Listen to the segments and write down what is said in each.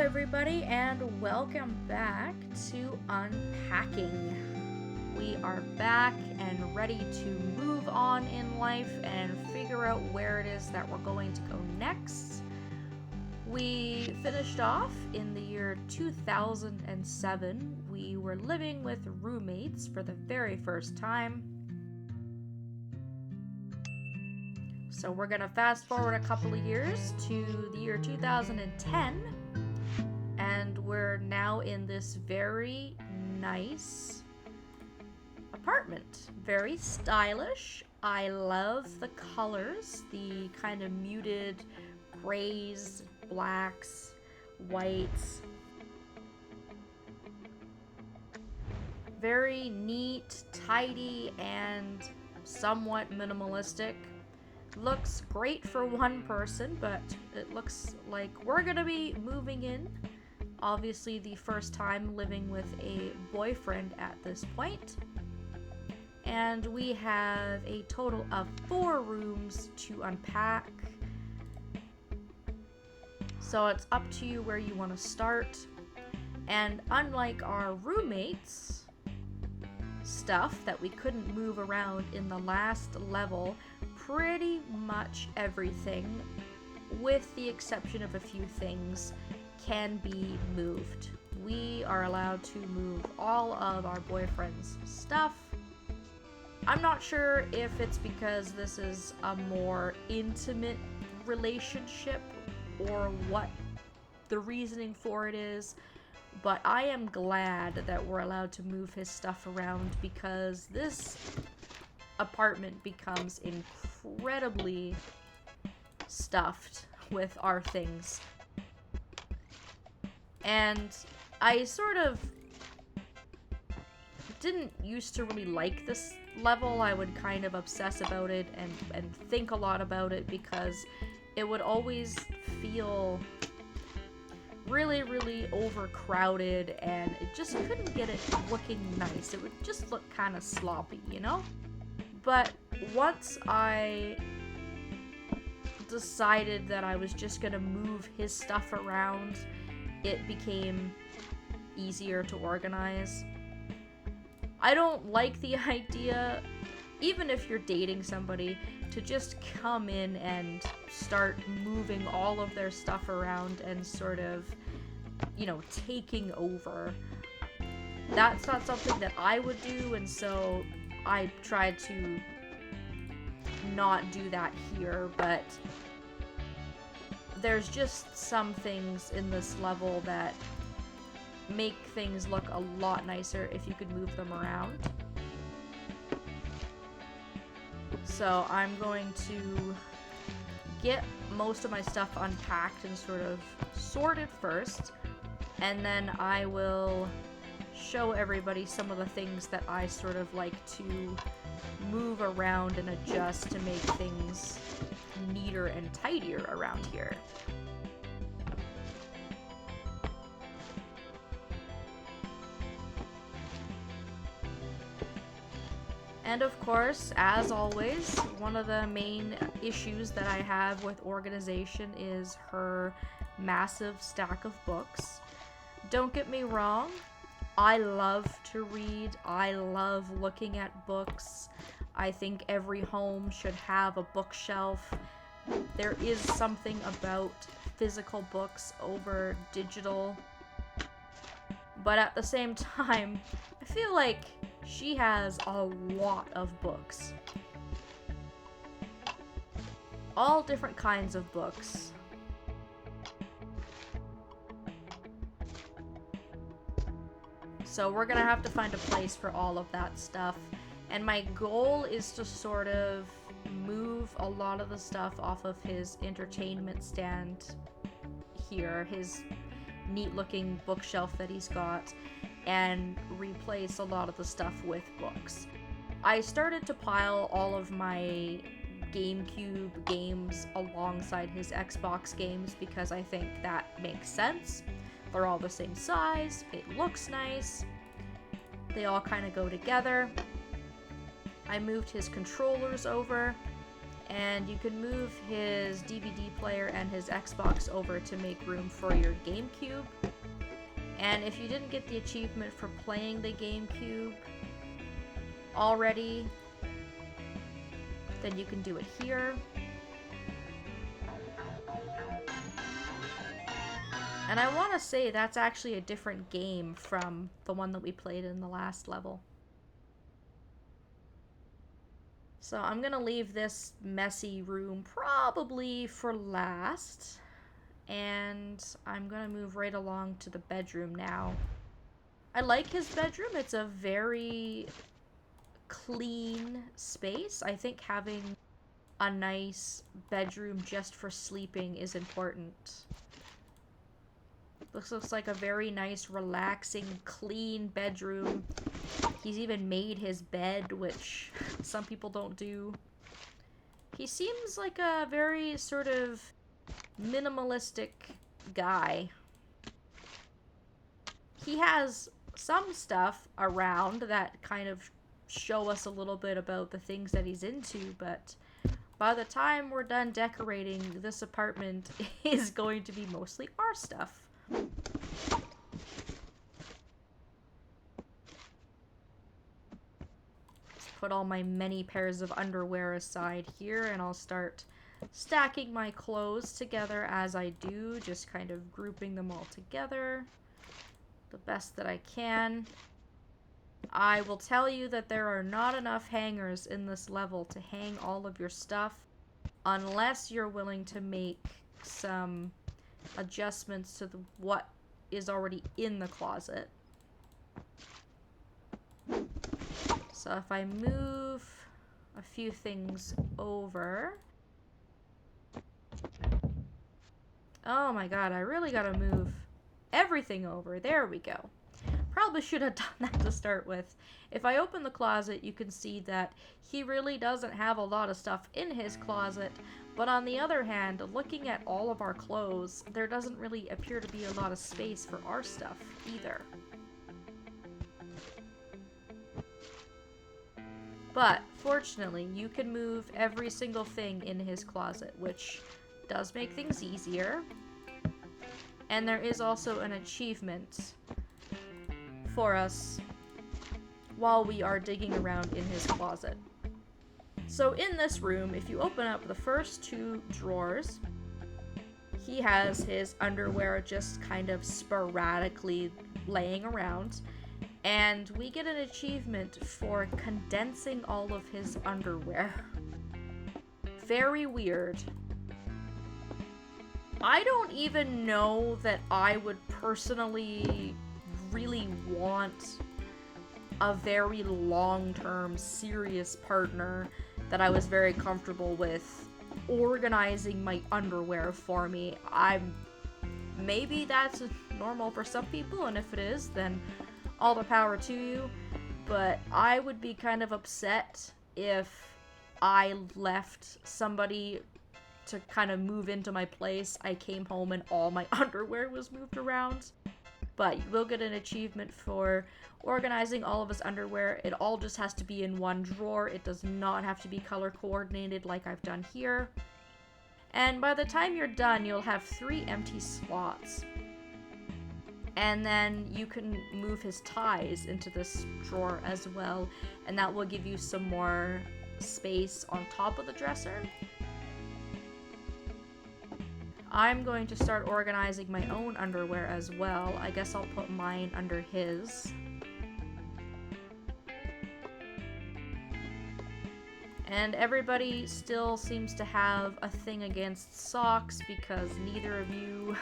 everybody, and welcome back to Unpacking. We are back and ready to move on in life and figure out where it is that we're going to go next. We finished off in the year 2007. We were living with roommates for the very first time. So we're going to fast forward a couple of years to the year 2010. And we're now in this very nice apartment. Very stylish. I love the colors, the kind of muted grays, blacks, whites. Very neat, tidy, and somewhat minimalistic. Looks great for one person, but it looks like we're gonna be moving in. Obviously the first time living with a boyfriend at this point. And we have a total of 4 rooms to unpack. So it's up to you where you want to start. And unlike our roommates' stuff that we couldn't move around in the last level, pretty much everything, with the exception of a few things, can be moved. We are allowed to move all of our boyfriend's stuff. I'm not sure if it's because this is a more intimate relationship or what the reasoning for it is, but I am glad that we're allowed to move his stuff around because this apartment becomes incredibly stuffed with our things. And I sort of didn't used to really like this level. I would kind of obsess about it and think a lot about it because it would always feel really, really overcrowded and it just couldn't get it looking nice. It would just look kind of sloppy, you know? But once I decided that I was just gonna move his stuff around, it became easier to organize. I don't like the idea, even if you're dating somebody, to just come in and start moving all of their stuff around and sort of, taking over. That's not something that I would do, and so I tried to not do that here, but there's just some things in this level that make things look a lot nicer if you could move them around. So I'm going to get most of my stuff unpacked and sort of sorted first, and then I will show everybody some of the things that I sort of like to move around and adjust to make things neater and tidier around here. And of course, as always, one of the main issues that I have with organization is her massive stack of books. Don't get me wrong, I love to read. I love looking at books. I think every home should have a bookshelf. There is something about physical books over digital. But at the same time, I feel like she has a lot of books. All different kinds of books. So we're gonna have to find a place for all of that stuff. And my goal is to sort of move a lot of the stuff off of his entertainment stand here, his neat looking bookshelf that he's got, and replace a lot of the stuff with books. I started to pile all of my GameCube games alongside his Xbox games because I think that makes sense. They're all the same size, it looks nice, they all kind of go together. I moved his controllers over, And you can move his DVD player and his Xbox over to make room for your GameCube. And if you didn't get the achievement for playing the GameCube already, then you can do it here. And I want to say that's actually a different game from the one that we played in the last level. So I'm going to leave this messy room probably for last. And I'm going to move right along to the bedroom now. I like his bedroom. It's a very clean space. I think having a nice bedroom just for sleeping is important. This looks like a very nice, relaxing, clean bedroom. He's even made his bed, which some people don't do. He seems like a very sort of minimalistic guy. He has some stuff around that kind of show us a little bit about the things that he's into, but by the time we're done decorating, this apartment is going to be mostly our stuff. Let's put all my many pairs of underwear aside here, and I'll start stacking my clothes together as I do, just kind of grouping them all together the best that I can. I will tell you that there are not enough hangers in this level to hang all of your stuff unless you're willing to make some adjustments to what is already in the closet. So if I move a few things over... Oh my god, I really gotta move everything over. There we go. Probably should have done that to start with. If I open the closet, you can see that he really doesn't have a lot of stuff in his closet, but on the other hand, looking at all of our clothes, there doesn't really appear to be a lot of space for our stuff either. But fortunately, you can move every single thing in his closet, which does make things easier. And there is also an achievement for us while we are digging around in his closet. So in this room, if you open up the first two drawers, he has his underwear just kind of sporadically laying around, and we get an achievement for condensing all of his underwear. Very weird. I don't even know that I would personally really want a very long-term, serious partner that I was very comfortable with organizing my underwear for me. Maybe that's normal for some people, and if it is, then all the power to you. But I would be kind of upset if I left somebody to kind of move into my place. I came home and all my underwear was moved around. But you will get an achievement for organizing all of his underwear. It all just has to be in one drawer. It does not have to be color coordinated like I've done here. And by the time you're done, you'll have 3 empty slots. And then you can move his ties into this drawer as well, and that will give you some more space on top of the dresser. I'm going to start organizing my own underwear as well. I guess I'll put mine under his. And everybody still seems to have a thing against socks because neither of you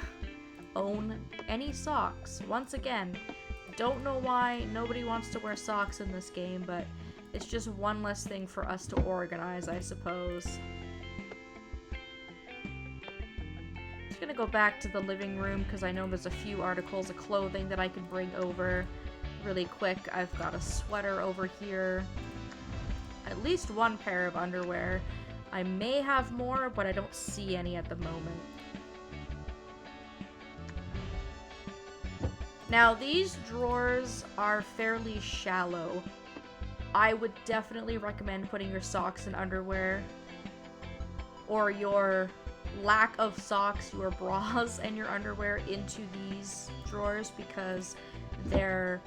own any socks. Once again, don't know why nobody wants to wear socks in this game, but it's just one less thing for us to organize, I suppose. I'm gonna go back to the living room because I know there's a few articles of clothing that I could bring over really quick. I've got a sweater over here, at least one pair of underwear. I may have more, but I don't see any at the moment. Now, these drawers are fairly shallow. I would definitely recommend putting your socks and underwear or your lack of socks, your bras, and your underwear into these drawers because they're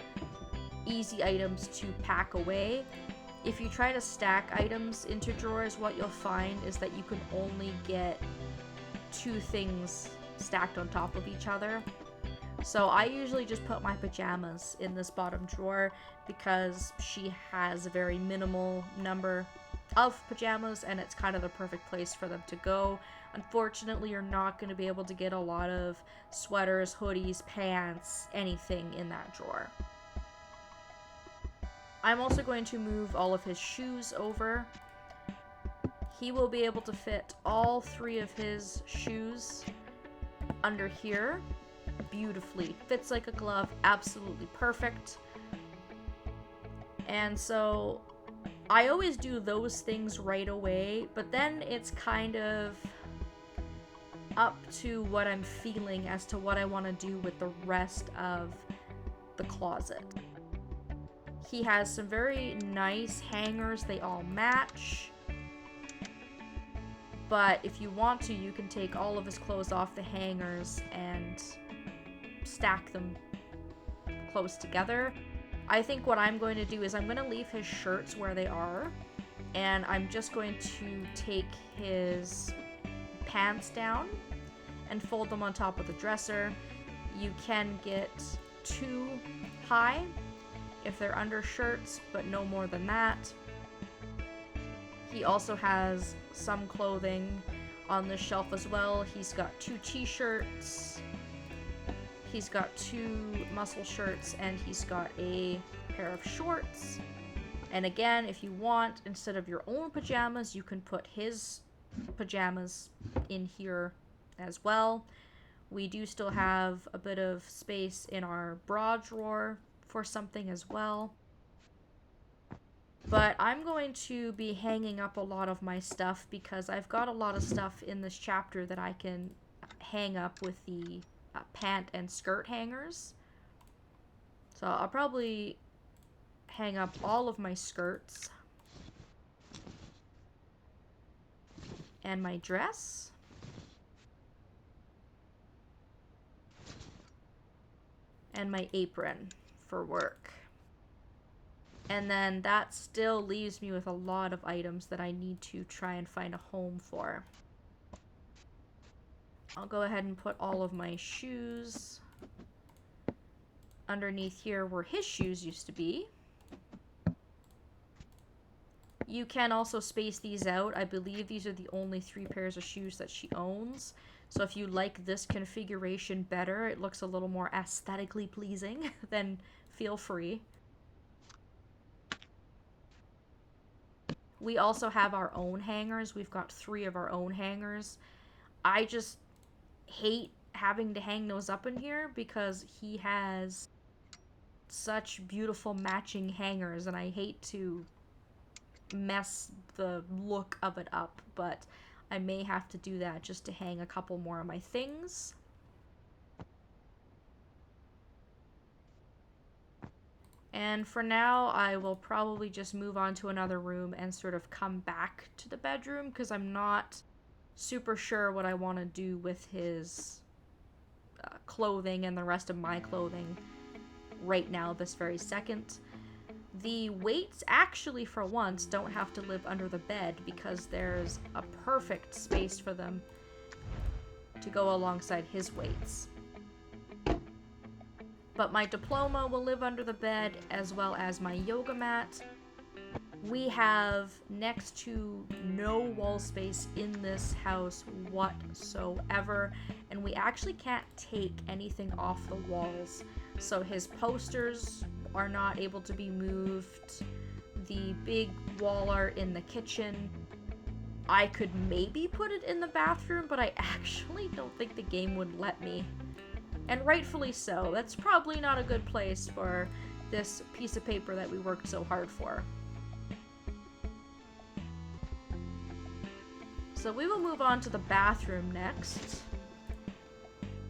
easy items to pack away. If you try to stack items into drawers, what you'll find is that you can only get 2 things stacked on top of each other. So I usually just put my pajamas in this bottom drawer because she has a very minimal number of pajamas and it's kind of the perfect place for them to go. Unfortunately, you're not going to be able to get a lot of sweaters, hoodies, pants, anything in that drawer. I'm also going to move all of his shoes over. He will be able to fit all 3 of his shoes under here beautifully. Fits like a glove, absolutely perfect. And so I always do those things right away, but then it's kind of up to what I'm feeling as to what I want to do with the rest of the closet. He has some very nice hangers, they all match. But if you want to, you can take all of his clothes off the hangers and stack them close together. I think what I'm going to do is I'm going to leave his shirts where they are, and I'm just going to take his pants down and fold them on top of the dresser. You can get 2 high if they're undershirts, but no more than that. He also has some clothing on the shelf as well. He's got 2 t-shirts, he's got 2 muscle shirts, and he's got a pair of shorts. And again, if you want, instead of your own pajamas, you can put his pajamas in here as well. We do still have a bit of space in our bra drawer for something as well. But I'm going to be hanging up a lot of my stuff because I've got a lot of stuff in this chapter that I can hang up with the pant and skirt hangers. So I'll probably hang up all of my skirts and my dress. And my apron for work. And then that still leaves me with a lot of items that I need to try and find a home for. I'll go ahead and put all of my shoes underneath here where his shoes used to be. You can also space these out. I believe these are the only 3 pairs of shoes that she owns. So if you like this configuration better, it looks a little more aesthetically pleasing, then feel free. We also have our own hangers. We've got 3 of our own hangers. I just hate having to hang those up in here because he has such beautiful matching hangers and I hate to mess the look of it up, but I may have to do that just to hang a couple more of my things. And for now, I will probably just move on to another room and sort of come back to the bedroom because I'm not super sure what I want to do with his clothing and the rest of my clothing right now, this very second. The weights actually, for once, don't have to live under the bed because there's a perfect space for them to go alongside his weights. But my diploma will live under the bed as well as my yoga mat. We have next to no wall space in this house whatsoever, and we actually can't take anything off the walls. So his posters are not able to be moved. The big wall art in the kitchen, I could maybe put it in the bathroom, but I actually don't think the game would let me. And rightfully so. That's probably not a good place for this piece of paper that we worked so hard for. So we will move on to the bathroom next.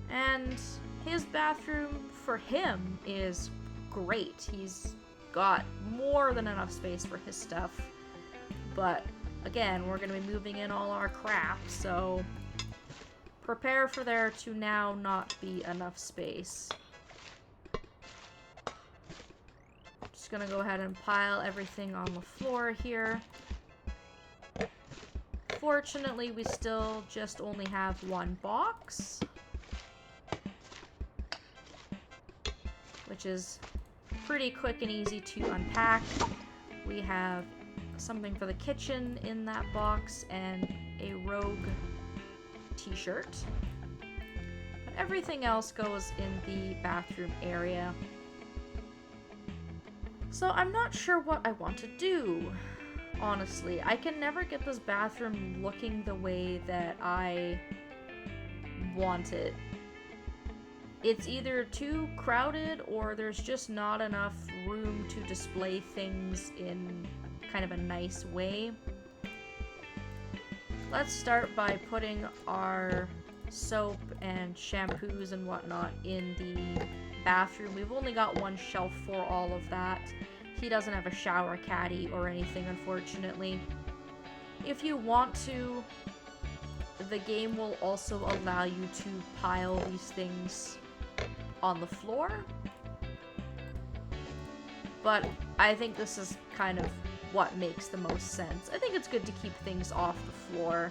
And his bathroom for him is great. He's got more than enough space for his stuff. But again, we're going to be moving in all our crap, so prepare for there to now not be enough space. Just going to go ahead and pile everything on the floor here. Fortunately, we still just only have one box, which is pretty quick and easy to unpack. We have something for the kitchen in that box and a Rogue t-shirt. But everything else goes in the bathroom area. So I'm not sure what I want to do. Honestly, I can never get this bathroom looking the way that I want it. It's either too crowded or there's just not enough room to display things in kind of a nice way. Let's start by putting our soap and shampoos and whatnot in the bathroom. We've only got one shelf for all of that. He doesn't have a shower caddy or anything, unfortunately. If you want to, the game will also allow you to pile these things on the floor. But I think this is kind of what makes the most sense. I think it's good to keep things off the floor.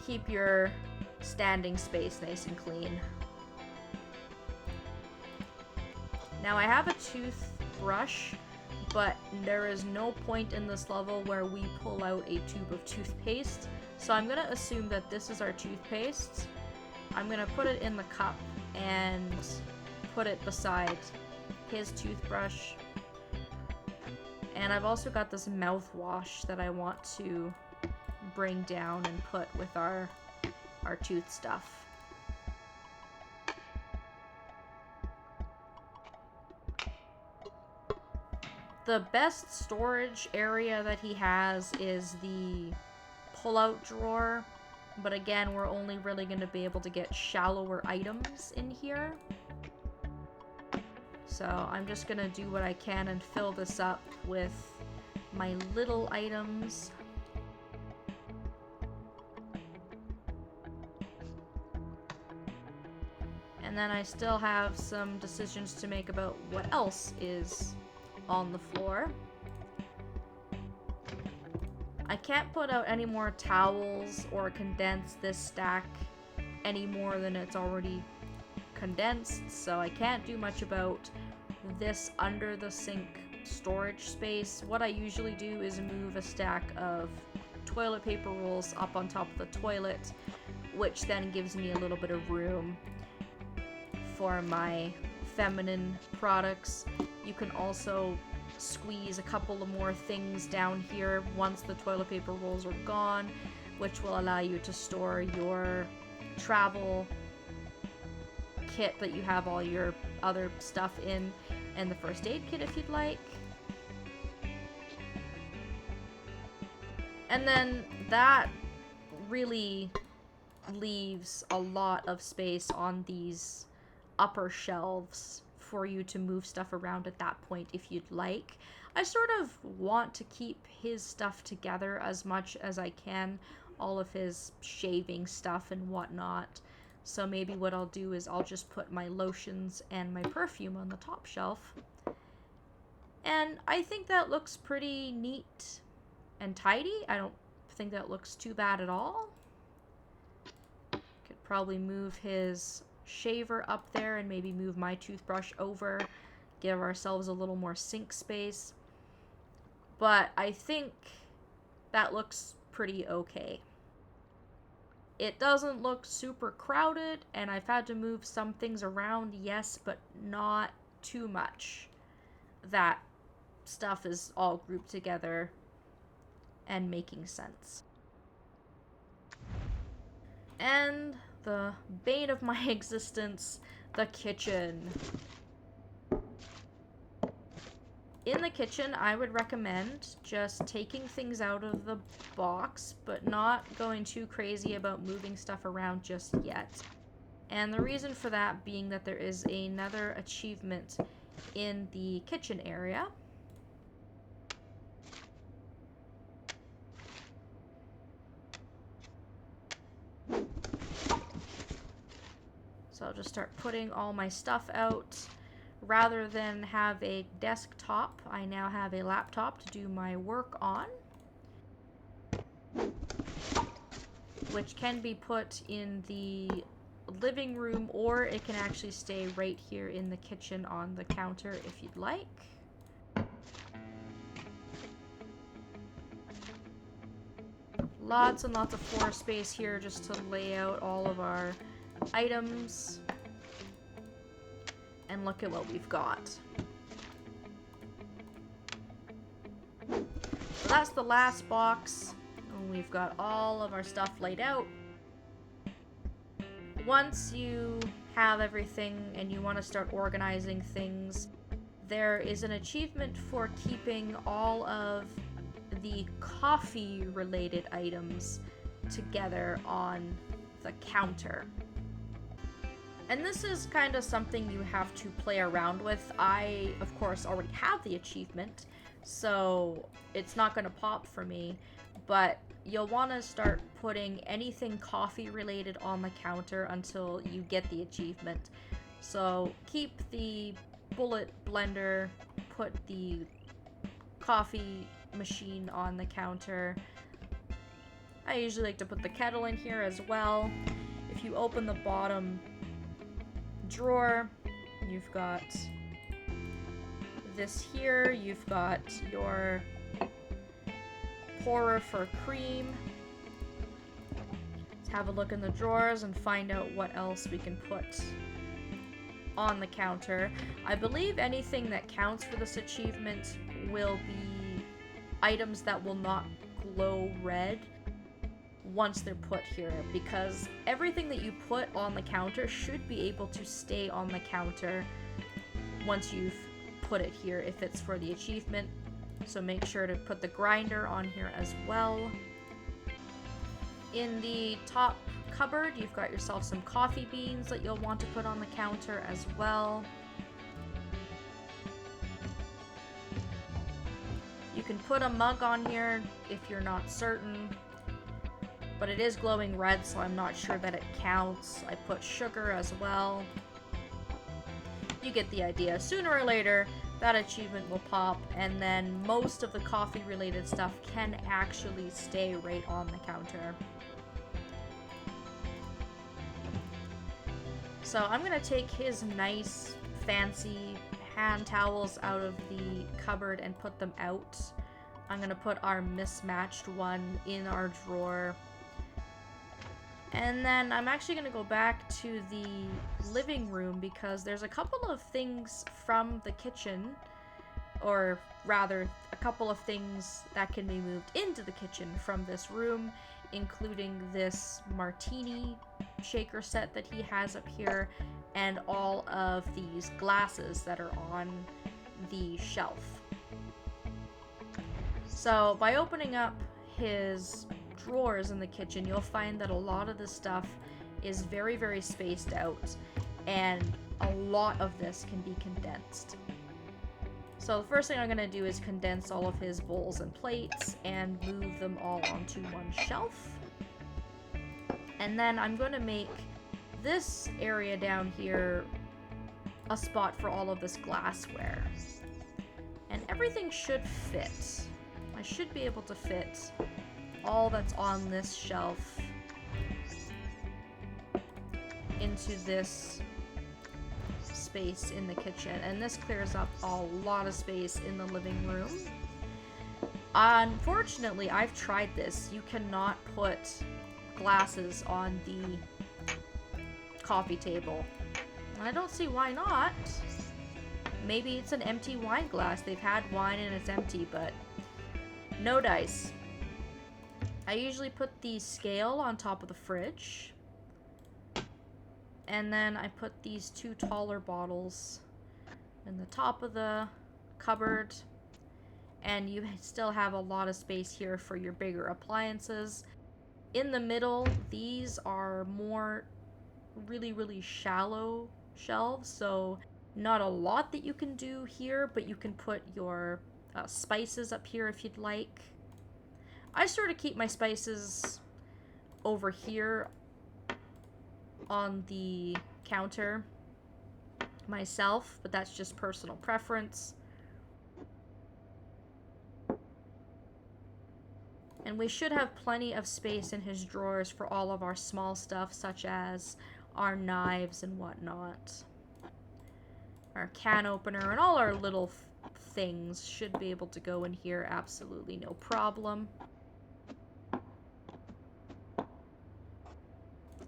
Keep your standing space nice and clean. Now I have a toothbrush, but there is no point in this level where we pull out a tube of toothpaste. So I'm gonna assume that this is our toothpaste. I'm gonna put it in the cup and put it beside his toothbrush. And I've also got this mouthwash that I want to bring down and put with our tooth stuff. The best storage area that he has is the pull-out drawer, but again, we're only really going to be able to get shallower items in here. So I'm just going to do what I can and fill this up with my little items. And then I still have some decisions to make about what else is on the floor. I can't put out any more towels or condense this stack any more than it's already condensed, so I can't do much about this under the sink storage space. What I usually do is move a stack of toilet paper rolls up on top of the toilet, which then gives me a little bit of room for my feminine products. You can also squeeze a couple of more things down here once the toilet paper rolls are gone, which will allow you to store your travel kit that you have all your other stuff in, and the first aid kit if you'd like. And then that really leaves a lot of space on these upper shelves for you to move stuff around at that point if you'd like. I sort of want to keep his stuff together as much as I can, all of his shaving stuff and whatnot. So maybe what I'll do is I'll just put my lotions and my perfume on the top shelf. And I think that looks pretty neat and tidy. I don't think that looks too bad at all. Could probably move his shaver up there and maybe move my toothbrush over, give ourselves a little more sink space. But I think that looks pretty okay. It doesn't look super crowded, and I've had to move some things around, yes, but not too much. That stuff is all grouped together and making sense. And the bane of my existence, the kitchen. In the kitchen, I would recommend just taking things out of the box, but not going too crazy about moving stuff around just yet. And the reason for that being that there is another achievement in the kitchen area. So I'll just start putting all my stuff out. Rather than have a desktop, I now have a laptop to do my work on, which can be put in the living room, or it can actually stay right here in the kitchen on the counter if you'd like. Lots and lots of floor space here just to lay out all of our items. And look at what we've got. So that's the last box. And we've got all of our stuff laid out. Once you have everything and you want to start organizing things, there is an achievement for keeping all of the coffee related items together on the counter. And this is kind of something you have to play around with. I, of course, already have the achievement, so it's not going to pop for me, but you'll want to start putting anything coffee related on the counter until you get the achievement. So keep the bullet blender, put the coffee machine on the counter. I usually like to put the kettle in here as well. If you open the bottom drawer, you've got this here, you've got your pourer for cream. Let's have a look in the drawers and find out what else we can put on the counter. I believe anything that counts for this achievement will be items that will not glow red once they're put here, because everything that you put on the counter should be able to stay on the counter once you've put it here if it's for the achievement. So make sure to put the grinder on here as well. In the top cupboard, you've got yourself some coffee beans that you'll want to put on the counter as well. You can put a mug on here if you're not certain, but it is glowing red, so I'm not sure that it counts. I put sugar as well. You get the idea. Sooner or later, that achievement will pop, and then most of the coffee related stuff can actually stay right on the counter. So I'm gonna take his nice fancy hand towels out of the cupboard and put them out. I'm gonna put our mismatched one in our drawer. And then I'm actually going to go back to the living room because there's a couple of things from the kitchen, or rather a couple of things that can be moved into the kitchen from this room, including this martini shaker set that he has up here and all of these glasses that are on the shelf. So by opening up his drawers in the kitchen, you'll find that a lot of this stuff is very, very spaced out, and a lot of this can be condensed. So the first thing I'm going to do is condense all of his bowls and plates and move them all onto one shelf. And then I'm going to make this area down here a spot for all of this glassware. And everything should fit. I should be able to fit all that's on this shelf into this space in the kitchen, and this clears up a lot of space in the living room. Unfortunately, I've tried this. You cannot put glasses on the coffee table. I don't see why not. Maybe it's an empty wine glass. They've had wine and it's empty, but no dice. I usually put the scale on top of the fridge, and then I put these two taller bottles in the top of the cupboard, and you still have a lot of space here for your bigger appliances. In the middle, these are more really shallow shelves, so not a lot that you can do here, but you can put your spices up here if you'd like. I sort of keep my spices over here on the counter myself, but that's just personal preference. And we should have plenty of space in his drawers for all of our small stuff, such as our knives and whatnot. Our can opener and all our little things should be able to go in here absolutely no problem.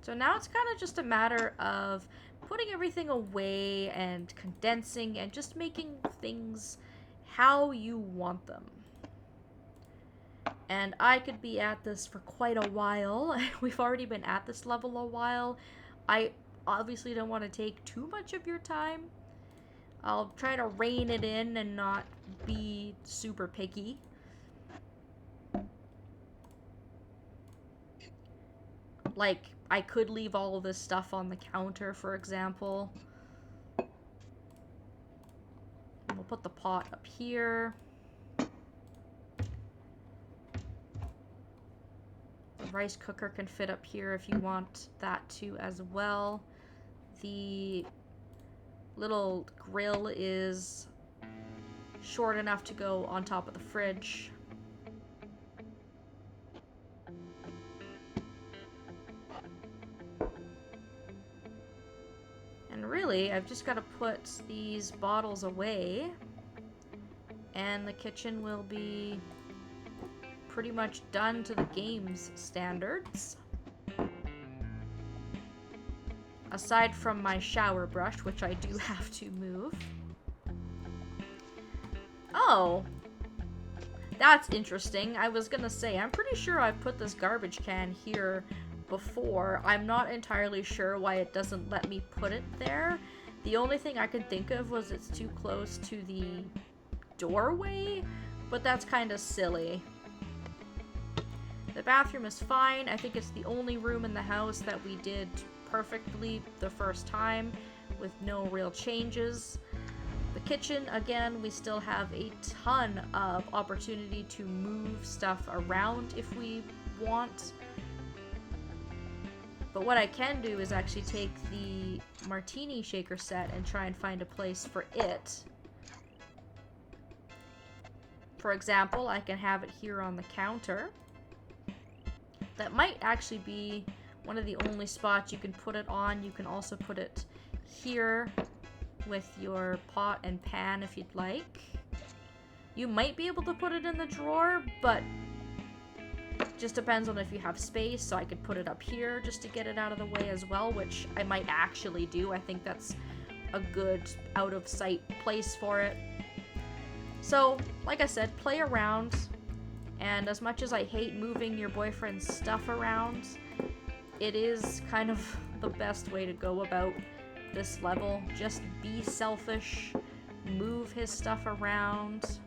So now it's kind of just a matter of putting everything away and condensing and just making things how you want them. And I could be at this for quite a while. We've already been at this level a while. I obviously don't want to take too much of your time. I'll try to rein it in and not be super picky. Like, I could leave all of this stuff on the counter, for example. We'll put the pot up here. The rice cooker can fit up here if you want that to as well. The little grill is short enough to go on top of the fridge. And really, I've just got to put these bottles away, and the kitchen will be pretty much done to the game's standards. Aside from my shower brush, which I do have to move. Oh, that's interesting. I was gonna say, I'm pretty sure I've put this garbage can here before. I'm not entirely sure why it doesn't let me put it there. The only thing I could think of was it's too close to the doorway, but that's kind of silly. The bathroom is fine. I think it's the only room in the house that we did perfectly the first time with no real changes. The kitchen, again, we still have a ton of opportunity to move stuff around if we want. But what I can do is actually take the martini shaker set and try and find a place for it. For example, I can have it here on the counter. That might actually be one of the only spots you can put it on. You can also put it here with your pot and pan if you'd like. You might be able to put it in the drawer, but just depends on if you have space. So I could put it up here just to get it out of the way as well, which I might actually do. I think that's a good out of sight place for it. So, like I said, play around. And as much as I hate moving your boyfriend's stuff around, it is kind of the best way to go about this level. Just be selfish, move his stuff around,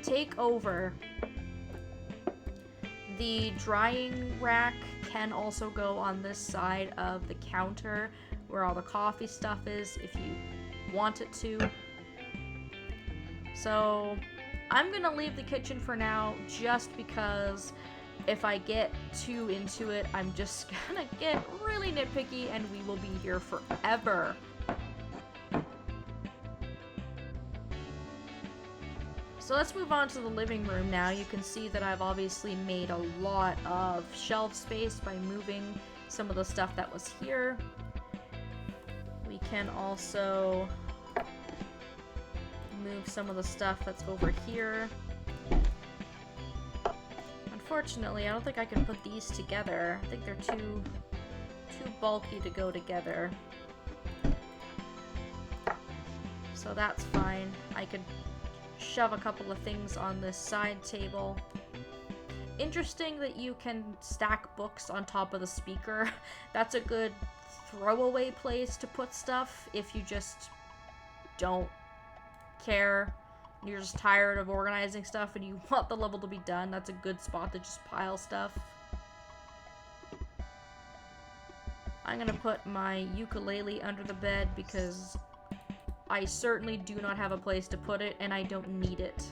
take over. The drying rack can also go on this side of the counter where all the coffee stuff is if you want it to. So I'm gonna leave the kitchen for now just because if I get too into it, I'm just gonna get really nitpicky and we will be here forever. So let's move on to the living room now. You can see that I've obviously made a lot of shelf space by moving some of the stuff that was here. We can also move some of the stuff that's over here. Unfortunately, I don't think I can put these together. I think they're too bulky to go together. So that's fine. I could shove a couple of things on this side table. Interesting that you can stack books on top of the speaker. That's a good throwaway place to put stuff if you just don't care. You're just tired of organizing stuff and you want the level to be done. That's a good spot to just pile stuff. I'm gonna put my ukulele under the bed because I certainly do not have a place to put it and I don't need it.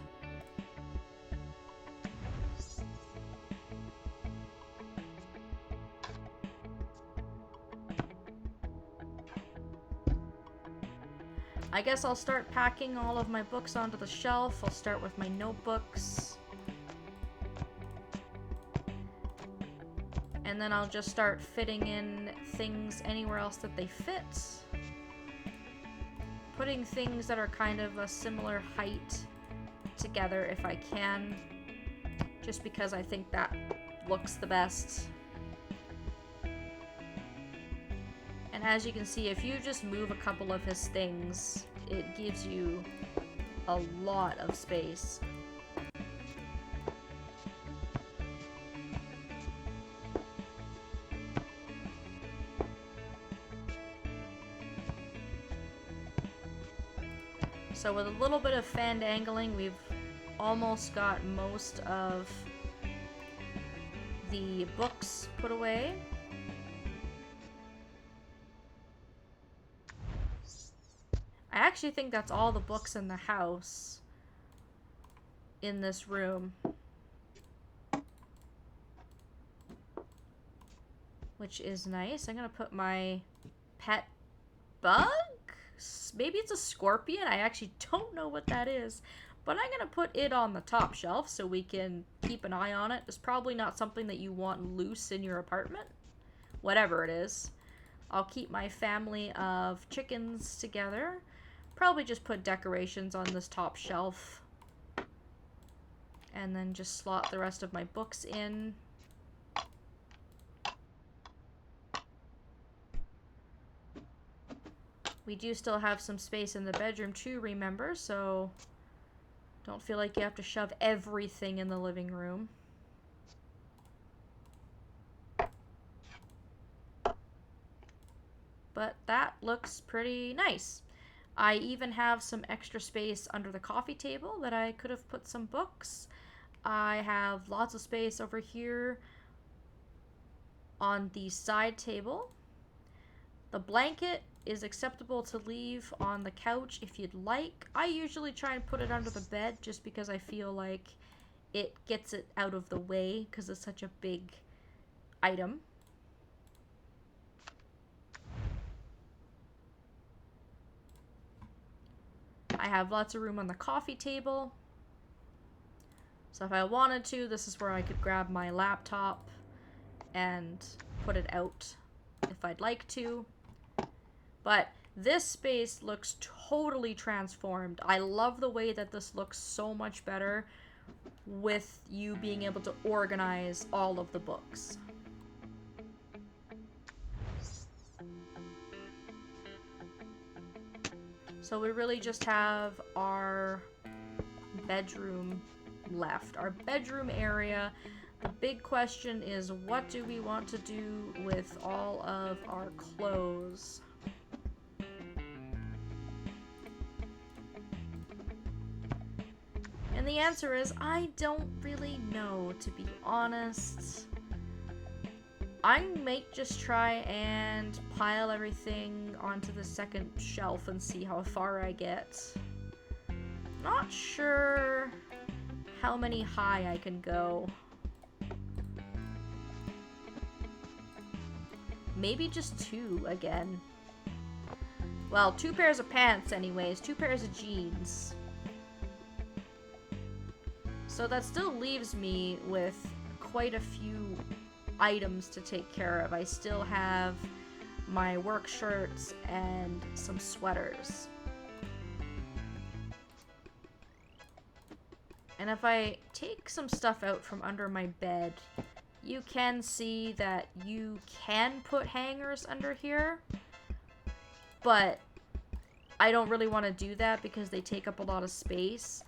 I guess I'll start packing all of my books onto the shelf. I'll start with my notebooks. And then I'll just start fitting in things anywhere else that they fit. Putting things that are kind of a similar height together if I can. Just because I think that looks the best. And as you can see, if you just move a couple of his things, it gives you a lot of space. So with a little bit of fan angling, we've almost got most of the books put away. I actually think that's all the books in the house in this room. Which is nice. I'm gonna put my pet bug? Maybe it's a scorpion? I actually don't know what that is. But I'm gonna put it on the top shelf so we can keep an eye on it. It's probably not something that you want loose in your apartment. Whatever it is. I'll keep my family of chickens together. Probably just put decorations on this top shelf. And then just slot the rest of my books in. We do still have some space in the bedroom too, remember, so don't feel like you have to shove everything in the living room. But that looks pretty nice. I even have some extra space under the coffee table that I could have put some books. I have lots of space over here on the side table. The blanket is acceptable to leave on the couch if you'd like. I usually try and put it under the bed just because I feel like it gets it out of the way because it's such a big item. I have lots of room on the coffee table. So if I wanted to, this is where I could grab my laptop and put it out if I'd like to. But this space looks totally transformed. I love the way that this looks so much better with you being able to organize all of the books. So we really just have our bedroom left. Our bedroom area. The big question is, what do we want to do with all of our clothes? And the answer is, I don't really know, to be honest. I might just try and pile everything onto the second shelf and see how far I get. Not sure how many high I can go. Maybe just 2 again. Well, 2 pairs of pants anyways, 2 pairs of jeans. So that still leaves me with quite a few items to take care of. I still have my work shirts and some sweaters. And if I take some stuff out from under my bed, you can see that you can put hangers under here, but I don't really want to do that because they take up a lot of space,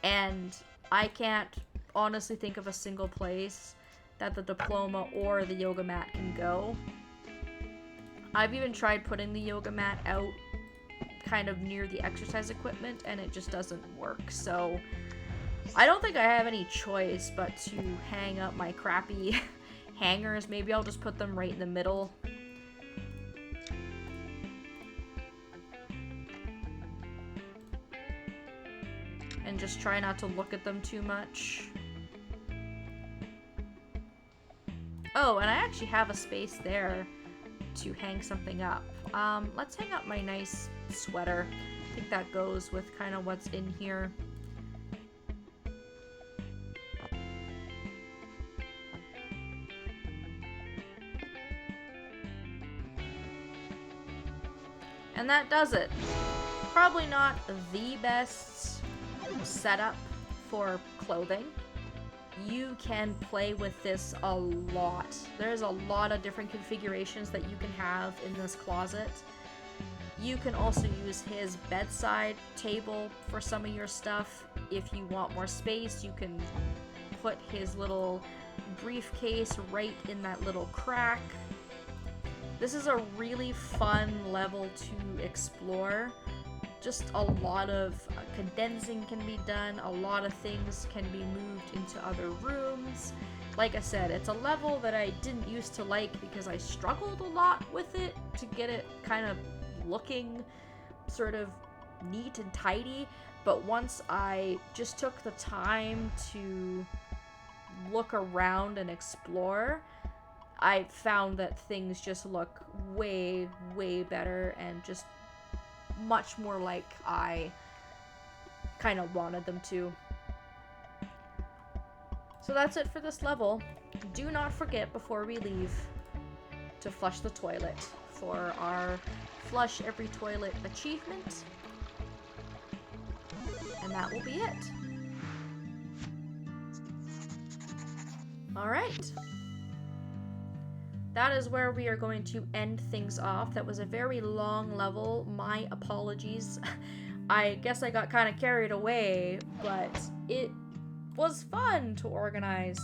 and I can't honestly think of a single place that the diploma or the yoga mat can go. I've even tried putting the yoga mat out kind of near the exercise equipment, and it just doesn't work. So I don't think I have any choice but to hang up my crappy hangers. Maybe I'll just put them right in the middle. And just try not to look at them too much. Oh, and I actually have a space there to hang something up. Let's hang up my nice sweater. I think that goes with kind of what's in here. And that does it. Probably not the best setup for clothing. You can play with this a lot. There's a lot of different configurations that you can have in this closet. You can also use his bedside table for some of your stuff. If you want more space, you can put his little briefcase right in that little crack. This is a really fun level to explore. Just a lot of condensing can be done, a lot of things can be moved into other rooms. Like I said, it's a level that I didn't used to like because I struggled a lot with it to get it kind of looking sort of neat and tidy, but once I just took the time to look around and explore, I found that things just look way, way better and just much more like I kind of wanted them to. So that's it for this level. Do not forget before we leave to flush the toilet for our Flush Every Toilet achievement. And that will be it. Alright. That is where we are going to end things off. That was a very long level. My apologies. I guess I got kind of carried away, but it was fun to organize.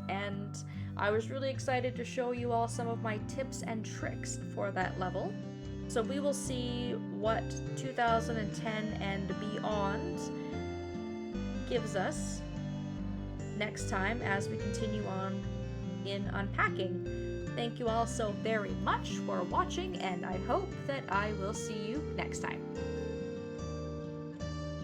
And I was really excited to show you all some of my tips and tricks for that level. So we will see what 2010 and beyond gives us next time as we continue on in Unpacking. Thank you all so very much for watching, and I hope that I will see you next time.